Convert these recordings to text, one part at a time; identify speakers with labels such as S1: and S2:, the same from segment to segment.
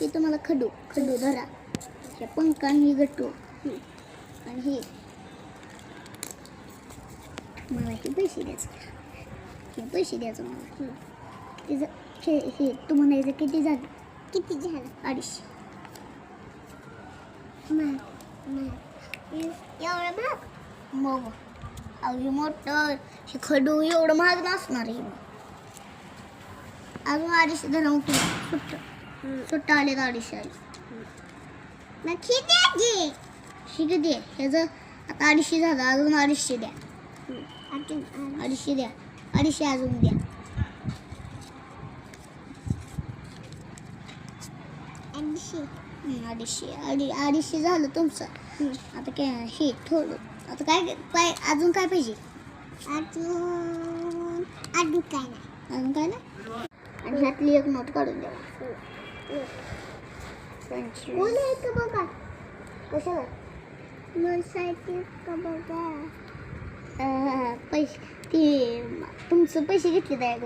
S1: हे तुम्हाला खडू धरा, हे पंख आणि हे गट्टू आणि हे मला हे पैसे द्यायचं मला तिचं हे तू म्हणायचं किती झालं 250 एवढं महाग मग अगदी मोठं हे खडू एवढं महाग नसणार आहे अजून 250 धरा उठून सुट्ट आले 250 आले मग ठीक दे ह्याचं आता 250 झालं अजून 250 द्या 250 द्या 250 अजून द्या 250 झालं तुमचं आता काय हे थोडं आता काय अजून काय पाहिजे अजून काय नाही आणि ह्यातली एक नोट काढून द्या 25 बघा कशाला पैसे ते तुमचं पैसे घेतले त्या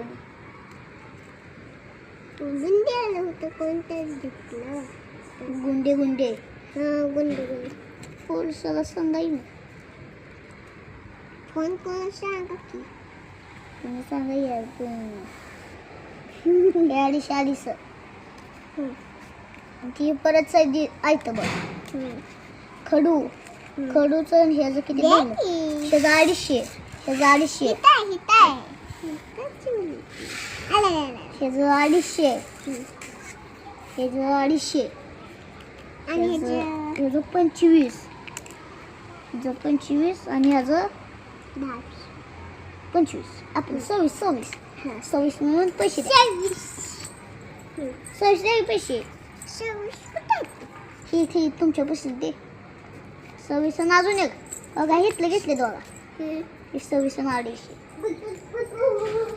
S1: गुंडे आलं होतं कोणत्याच घेतलं गुंडे पोलिसाला सांगा येईल फोन करून सांगा की तुम्ही सांगा यार 250 ती परत ऐकतं बघ खडूचं ह्याचं किती झालं त्याचं 250 ह्याचं 250 आणि ह्याचं 25 आणि ह्याचं 25 आपण 26 म्हणून पैसे 26 द्या पैसे ही तुमच्या पैसे दे 26 आणि अजून एक बघा घेतले दोघा 26 आणि 250